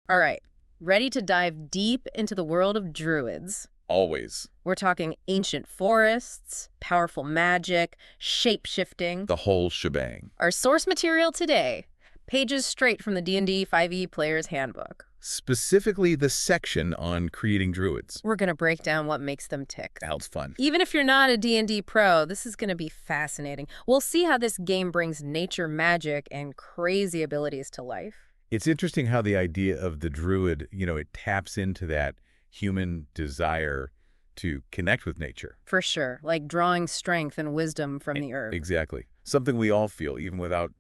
All right, ready to dive deep into the world of druids. Always. We're talking ancient forests, powerful magic, shape-shifting. The whole shebang. Our source material today, pages straight from the D&D 5e Player's Handbook. Specifically the section on creating druids. We're going to break down what makes them tick. Sounds fun. Even if you're not a D&D pro, this is going to be fascinating. We'll see how this game brings nature magic and crazy abilities to life. It's interesting how the idea of the druid, it taps into that human desire to connect with nature. For sure, like drawing strength and wisdom from the earth. Exactly. Something we all feel, even without,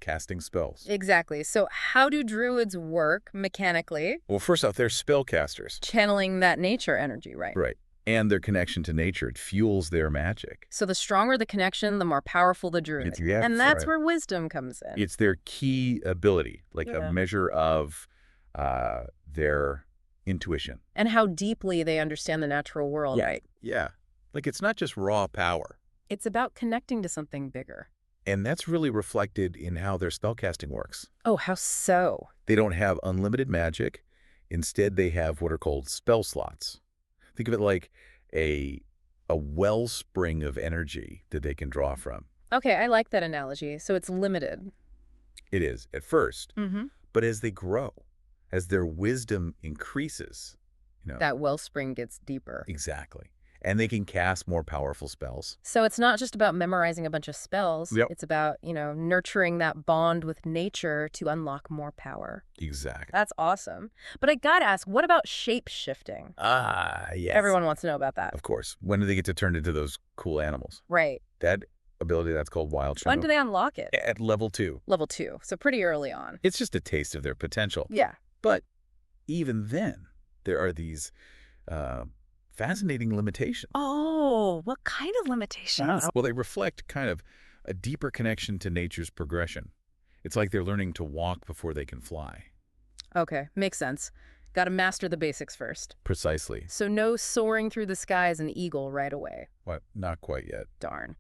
casting spells. Exactly. So how do druids work mechanically? Well, first off, they're spellcasters. Channeling that nature energy, right? Right. And their connection to nature, it fuels their magic. So the stronger the connection, the more powerful the druid. And that's where wisdom comes in. It's their key ability, like a measure of their intuition. And how deeply they understand the natural world, right? Yeah. Like it's not just raw power. It's about connecting to something bigger. And that's really reflected in how their spellcasting works. Oh, how so? They don't have unlimited magic. Instead, they have what are called spell slots. Think of it like a wellspring of energy that they can draw from. Okay, I like that analogy. So it's limited. It is, at first. Mm-hmm. But as they grow, as their wisdom increases, that wellspring gets deeper. Exactly. And they can cast more powerful spells. So it's not just about memorizing a bunch of spells. Yep. It's about, nurturing that bond with nature to unlock more power. Exactly. That's awesome. But I gotta ask, what about shape-shifting? Ah, yes. Everyone wants to know about that. Of course. When do they get to turn into those cool animals? Right. That ability, that's called wild shape. When do they unlock it? At level 2. Level 2. So pretty early on. It's just a taste of their potential. Yeah. But even then, there are these fascinating limitations. Oh, what kind of limitations? Well, they reflect kind of a deeper connection to nature's progression. It's like they're learning to walk before they can fly. Okay, makes sense. Got to master the basics first. Precisely. So no soaring through the sky as an eagle right away. What? Not quite yet. Darn.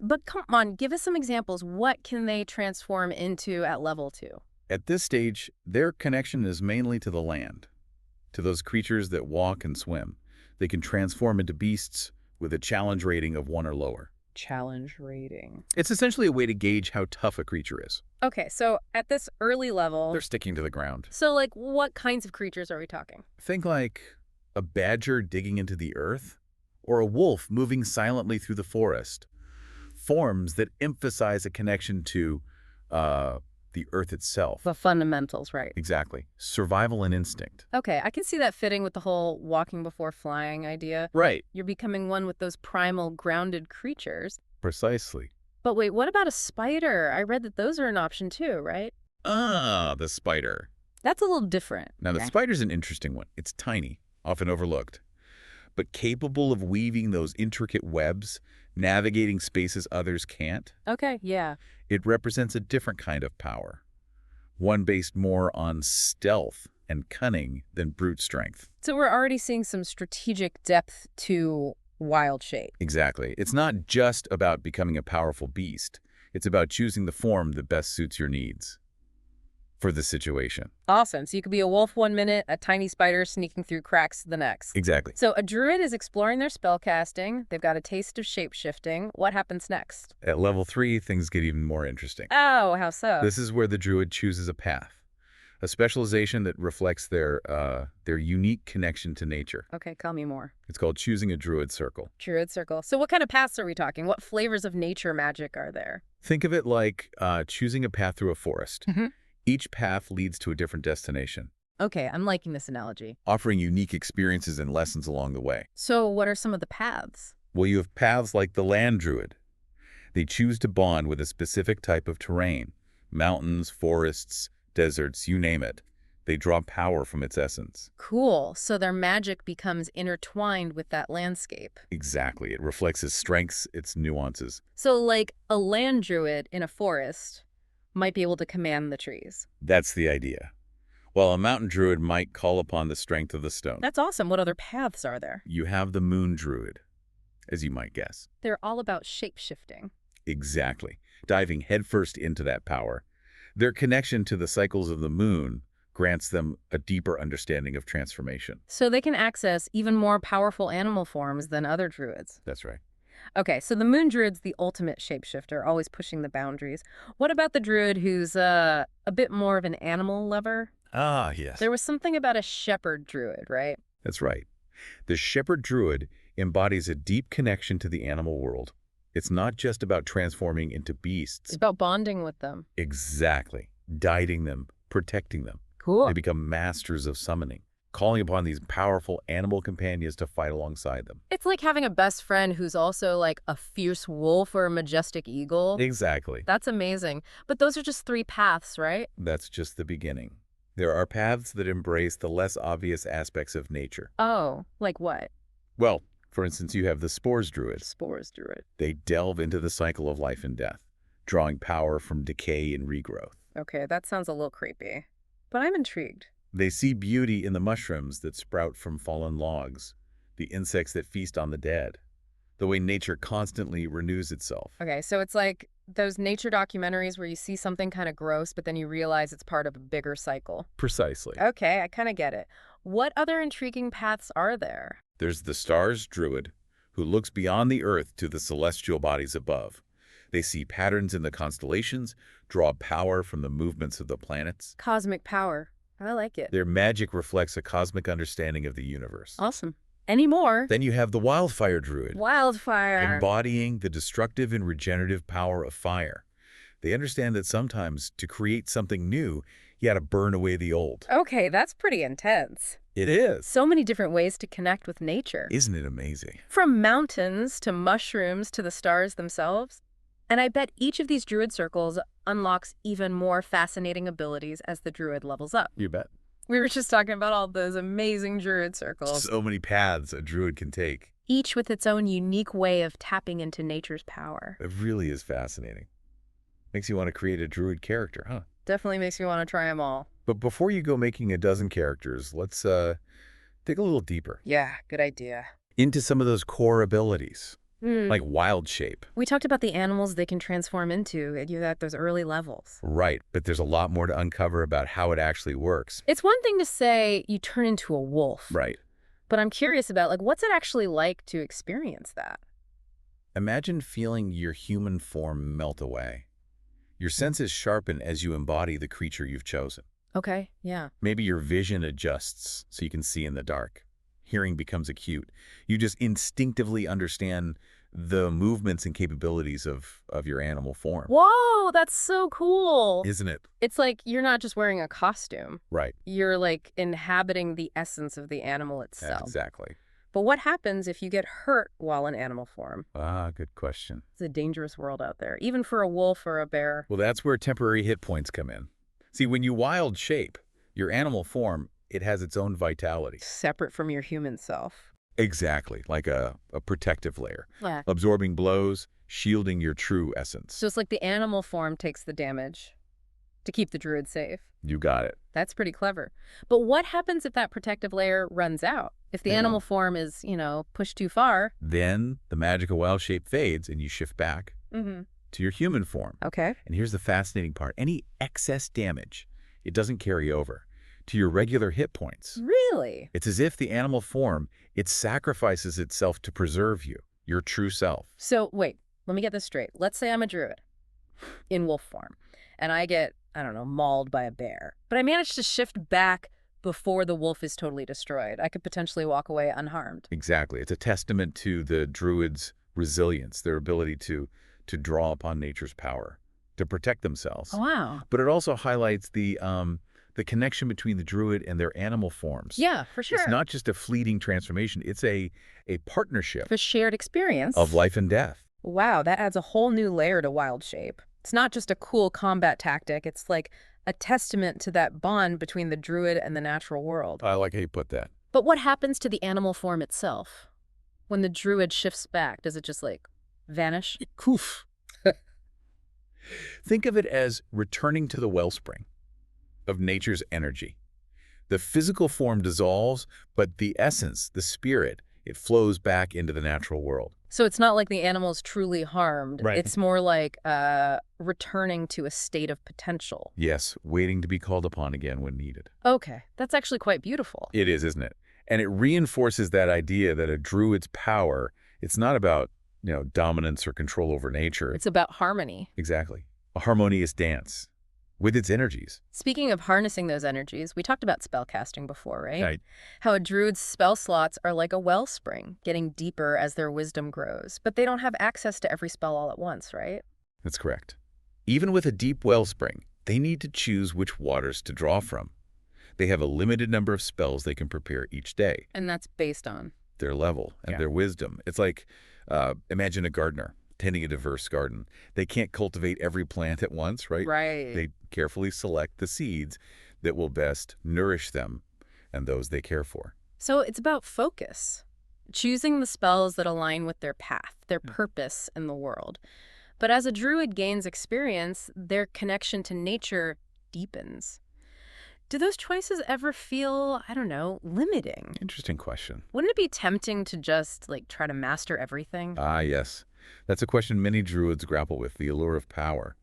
But come on, give us some examples. What can they transform into at level 2? At this stage, their connection is mainly to the land, to those creatures that walk and swim. They can transform into beasts with a challenge rating of 1 or lower. Challenge rating. It's essentially a way to gauge how tough a creature is. Okay, so at this early level... They're sticking to the ground. So, what kinds of creatures are we talking? Think like a badger digging into the earth, or a wolf moving silently through the forest. Forms that emphasize a connection to the earth itself. The fundamentals, right? Exactly. Survival and instinct. Okay, I can see that fitting with the whole walking before flying idea. Right. You're becoming one with those primal, grounded creatures. Precisely. But wait, what about a spider? I read that those are an option too, right? Ah, the spider. That's a little different. Now, the spider's an interesting one. It's tiny, often overlooked, but capable of weaving those intricate webs, navigating spaces others can't. Okay, yeah. It represents a different kind of power, one based more on stealth and cunning than brute strength. So we're already seeing some strategic depth to wild shape. Exactly. It's not just about becoming a powerful beast. It's about choosing the form that best suits your needs for the situation. Awesome. So you could be a wolf 1 minute, a tiny spider sneaking through cracks the next. Exactly. So a druid is exploring their spellcasting. They've got a taste of shape-shifting. What happens next? At level 3, things get even more interesting. Oh, how so? This is where the druid chooses a path, a specialization that reflects their unique connection to nature. Okay, tell me more. It's called choosing a druid circle. Druid circle. So what kind of paths are we talking? What flavors of nature magic are there? Think of it like choosing a path through a forest. Mm-hmm. Each path leads to a different destination, Okay, I'm liking this analogy. offering unique experiences and lessons along the way. So what are some of the paths? Well, you have paths like the land druid. They choose to bond with a specific type of terrain, mountains, forests, deserts, you name it. They draw power from its essence. Cool. So their magic becomes intertwined with that landscape. Exactly. It reflects its strengths, its nuances. So like a land druid in a forest might be able to command the trees. That's the idea. While a mountain druid might call upon the strength of the stone. That's awesome. What other paths are there? You have the moon druid, as you might guess. They're all about shape-shifting. Exactly. Diving headfirst into that power. Their connection to the cycles of the moon grants them a deeper understanding of transformation. So they can access even more powerful animal forms than other druids. That's right. Okay, so the moon druid's the ultimate shapeshifter, always pushing the boundaries. What about the druid who's a bit more of an animal lover? Ah, yes. There was something about a shepherd druid, right? That's right. The shepherd druid embodies a deep connection to the animal world. It's not just about transforming into It's beasts. about bonding with them. Exactly. Guiding them, protecting them. Cool. They become masters of summoning, calling upon these powerful animal companions to fight alongside them. It's like having a best friend who's also like a fierce wolf or a majestic eagle. Exactly. That's amazing. But those are just 3 paths, right? That's just the beginning. There are paths that embrace the less obvious aspects of nature. Oh, like what? Well, for instance, you have the spores druid. Spores druid. They delve into the cycle of life and death, drawing power from decay and regrowth. Okay, that sounds a little creepy. But I'm intrigued. They see beauty in the mushrooms that sprout from fallen logs, the insects that feast on the dead, the way nature constantly renews itself. Okay, so it's like those nature documentaries where you see something kind of gross, but then you realize it's part of a bigger cycle. Precisely. Okay, I kind of get it. What other intriguing paths are there? There's the stars druid, who looks beyond the earth to the celestial bodies above. They see patterns in the constellations, draw power from the movements of the planets. Cosmic power. I like it. Their magic reflects a cosmic understanding of the universe. Awesome. Any more? Then you have the wildfire druid, Wildfire. embodying the destructive and regenerative power of fire. They understand that sometimes to create something new, you got to burn away the old. Okay, that's pretty intense. It is. So many different ways to connect with nature. Isn't it amazing? From mountains to mushrooms to the stars themselves. And I bet each of these druid circles unlocks even more fascinating abilities as the druid levels up. You bet. We were just talking about all those amazing druid circles, So many paths a druid can take. each with its own unique way of tapping into nature's power. It really is fascinating. Makes you want to create a druid character, huh? Definitely makes me want to try them all. But before you go making a dozen characters, let's dig a little deeper Yeah, good idea. into some of those core abilities, Hmm. like wild shape. We talked about the animals they can transform into at those early levels. Right, but there's a lot more to uncover about how it actually works. It's one thing to say you turn into a wolf, Right. but I'm curious about, like, what's it actually like to experience that? Imagine feeling your human form melt away. Your senses sharpen as you embody the creature you've chosen. Okay, yeah. Maybe your vision adjusts so you can see in the dark. Hearing becomes acute. You just instinctively understand the movements and capabilities of your animal form. Whoa, that's so cool. Isn't it? It's like you're not just wearing a costume. Right. You're like inhabiting the essence of the animal itself. Exactly. But what happens if you get hurt while in animal form? Ah, good question. It's a dangerous world out there, even for a wolf or a bear. Well, that's where temporary hit points come in. See, when you wild shape, your animal form, it has its own vitality. Separate from your human self. Exactly, like a protective layer, Yeah. absorbing blows, shielding your true essence. So it's like the animal form takes the damage to keep the druid safe. You got it. That's pretty clever. But what happens if that protective layer runs out? If the Yeah. animal form is, pushed too far? Then the magical wild shape fades and you shift back Mm-hmm. to your human form. Okay. And here's the fascinating part. Any excess damage, it doesn't carry over to your regular hit points. Really? It's as if the animal form, it sacrifices itself to preserve you, your true self. So, wait, let me get this straight. Let's say I'm a druid in wolf form, and I get, I don't know, mauled by a bear. But I manage to shift back before the wolf is totally destroyed. I could potentially walk away unharmed. Exactly. It's a testament to the druids' resilience, their ability to draw upon nature's power, to protect themselves. Oh, wow. But it also highlights the connection between the druid and their animal forms. Yeah, for sure. It's not just a fleeting transformation. It's a partnership A shared experience. of life and death. Wow, that adds a whole new layer to wild shape. It's not just a cool combat tactic. It's like a testament to that bond between the druid and the natural world. I like how you put that. But what happens to the animal form itself? When the druid shifts back, does it just, like, vanish? Poof. Think of it as returning to the wellspring of nature's energy. The physical form dissolves, but the essence, the spirit, It flows back into the natural world. So it's not like the animal's truly harmed. Right. It's more like returning to a state of potential. Yes, waiting to be called upon again when needed. Okay, that's actually quite beautiful. It is, isn't it? And it reinforces that idea that a druid's power, it's not about, dominance or control over nature. It's about harmony. Exactly. A harmonious dance with its energies. Speaking of harnessing those energies, we talked about spellcasting before, right? Right. How a druid's spell slots are like a wellspring, getting deeper as their wisdom grows. But they don't have access to every spell all at once, right? That's correct. Even with a deep wellspring, they need to choose which waters to draw from. They have a limited number of spells they can prepare each day. And that's based on? Their level and their wisdom. It's like, imagine a gardener tending a diverse garden. They can't cultivate every plant at once, right? Right. They carefully select the seeds that will best nourish them and those they care for. So it's about focus, choosing the spells that align with their path, their purpose in the world. But as a druid gains experience, their connection to nature deepens. Do those choices ever feel, I don't know, limiting? Interesting question. Wouldn't it be tempting to just, try to master everything? Ah, yes. That's a question many druids grapple with, the allure of power.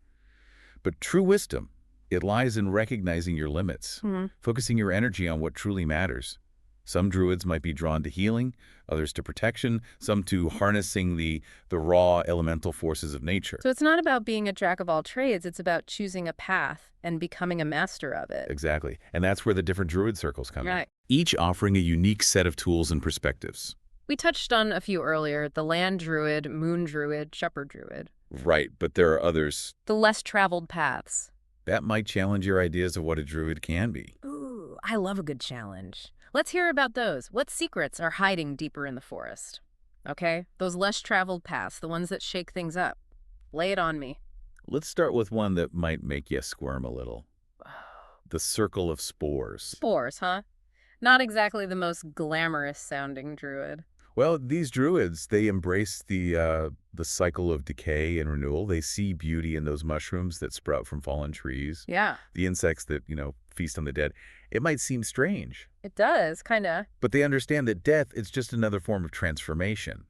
But true wisdom, it lies in recognizing your limits, focusing your energy on what truly matters. Some druids might be drawn to healing, others to protection, some to harnessing the raw elemental forces of nature. So it's not about being a jack of all trades, it's about choosing a path and becoming a master of it. Exactly. And that's where the different druid circles come in. Right. Each offering a unique set of tools and perspectives. We touched on a few earlier, the land druid, moon druid, shepherd druid. Right, but there are others. The less traveled paths. That might challenge your ideas of what a druid can be. Ooh, I love a good challenge. Let's hear about those. What secrets are hiding deeper in the forest? Okay, those less traveled paths, the ones that shake things up. Lay it on me. Let's start with one that might make you squirm a little. The circle of spores. Spores, huh? Not exactly the most glamorous sounding druid. Well, these druids, they embrace the cycle of decay and renewal. They see beauty in those mushrooms that sprout from fallen trees. Yeah. The insects that, feast on the dead. It might seem strange. It does, kind of. But they understand that death is just another form of transformation,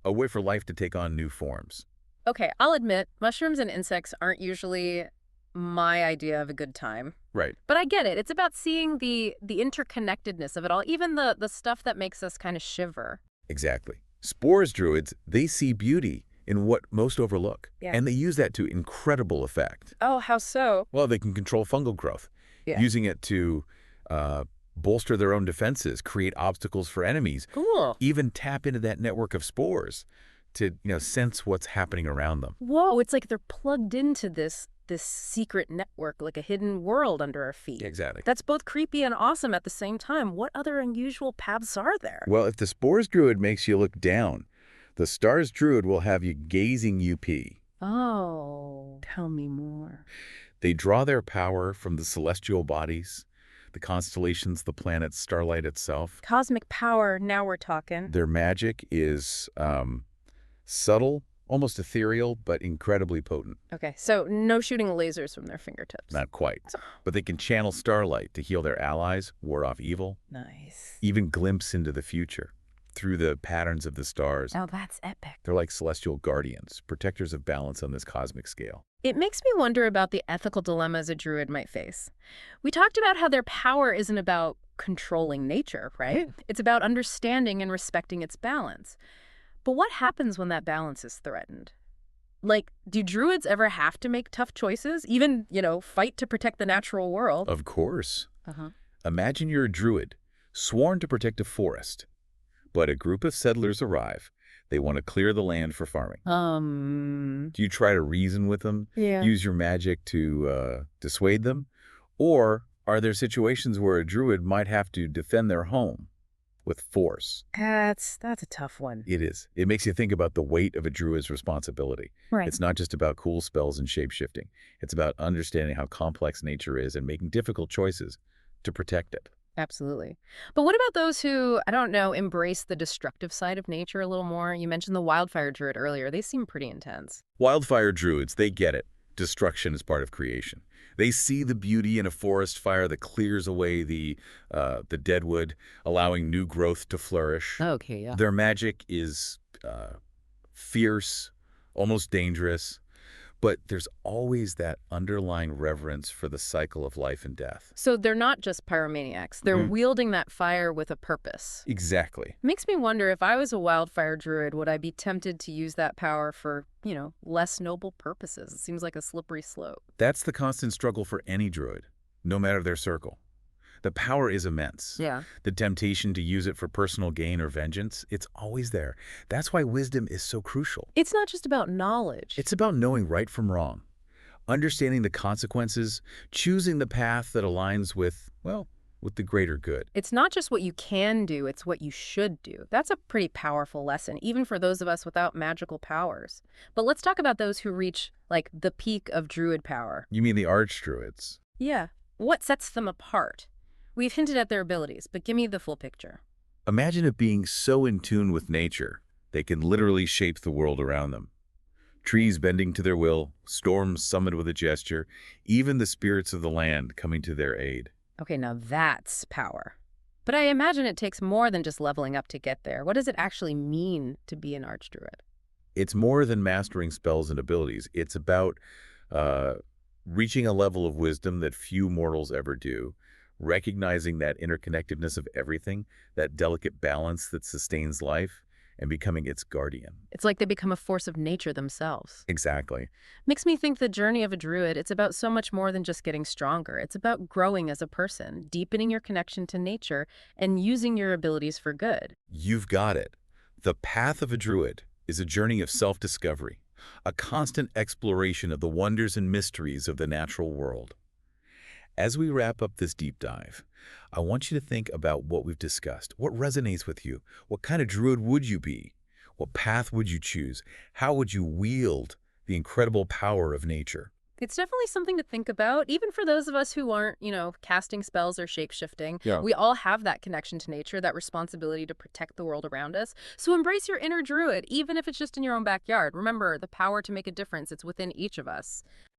a way for life to take on new forms. Okay, I'll admit, mushrooms and insects aren't usually my idea of a good time. Right. But I get it. It's about seeing the interconnectedness of it all, even the stuff that makes us kind of shiver. Exactly. Spores druids, they see beauty in what most overlook. Yeah. And they use that to incredible effect. Oh, how so? Well, they can control fungal growth, using it to bolster their own defenses, create obstacles for enemies, Cool. even tap into that network of spores to, sense what's happening around them. Whoa, it's like they're plugged into this secret network, like a hidden world under our feet. Exactly. That's both creepy and awesome at the same time. What other unusual paths are there? Well, if the spores druid makes you look down, the stars druid will have you gazing UP. Oh, tell me more. They draw their power from the celestial bodies, the constellations, the planets, starlight itself. Cosmic power, now we're talking. Their magic is subtle, almost ethereal, but incredibly potent. Okay, so no shooting lasers from their fingertips. Not quite. But they can channel starlight to heal their allies, ward off evil, Nice. even glimpse into the future through the patterns of the stars. Oh, that's epic. They're like celestial guardians, protectors of balance on this cosmic scale. It makes me wonder about the ethical dilemmas a druid might face. We talked about how their power isn't about controlling nature, right? It's about understanding and respecting its balance. But what happens when that balance is threatened? Like, do druids ever have to make tough choices? Even, fight to protect the natural world? Of course. Uh-huh. Imagine you're a druid, sworn to protect a forest. But a group of settlers arrive. They want to clear the land for farming. Do you try to reason with them? Yeah. Use your magic to dissuade them? Or are there situations where a druid might have to defend their home with force? That's a tough one. It is. It makes you think about the weight of a druid's responsibility. Right. It's not just about cool spells and shape-shifting. It's about understanding how complex nature is and making difficult choices to protect it. Absolutely. But what about those who, I don't know, embrace the destructive side of nature a little more? You mentioned the wildfire druid earlier. They seem pretty intense. Wildfire druids, they get it. Destruction is part of creation. They see the beauty in a forest fire that clears away the deadwood, allowing new growth to flourish. Okay, yeah. Their magic is fierce, almost dangerous, but there's always that underlying reverence for the cycle of life and death. So they're not just pyromaniacs. They're Mm. wielding that fire with a purpose. Exactly. Makes me wonder, if I was a wildfire druid, would I be tempted to use that power for, less noble purposes? It seems like a slippery slope. That's the constant struggle for any druid, no matter their circle. The power is immense. Yeah. The temptation to use it for personal gain or vengeance, it's always there. That's why wisdom is so crucial. It's not just about knowledge. It's about knowing right from wrong, understanding the consequences, choosing the path that aligns with, well, with the greater good. It's not just what you can do, it's what you should do. That's a pretty powerful lesson, even for those of us without magical powers. But let's talk about those who reach, like, the peak of druid power. You mean the archdruids? Yeah. What sets them apart? We've hinted at their abilities, but give me the full picture. Imagine it being so in tune with nature, they can literally shape the world around them. Trees bending to their will, storms summoned with a gesture, even the spirits of the land coming to their aid. Okay, now that's power. But I imagine it takes more than just leveling up to get there. What does it actually mean to be an archdruid? It's more than mastering spells and abilities. It's about reaching a level of wisdom that few mortals ever do, recognizing that interconnectedness of everything, that delicate balance that sustains life, and becoming its guardian. It's like they become a force of nature themselves. Exactly. Makes me think the journey of a druid, it's about so much more than just getting stronger. It's about growing as a person, deepening your connection to nature, and using your abilities for good. You've got it. The path of a druid is a journey of self-discovery, a constant exploration of the wonders and mysteries of the natural world. As we wrap up this deep dive, I want you to think about what we've discussed. What resonates with you? What kind of druid would you be? What path would you choose? How would you wield the incredible power of nature? It's definitely something to think about, even for those of us who aren't, casting spells or shape-shifting. Yeah. We all have that connection to nature, that responsibility to protect the world around us. So embrace your inner druid, even if it's just in your own backyard. Remember, the power to make a difference, it's within each of us.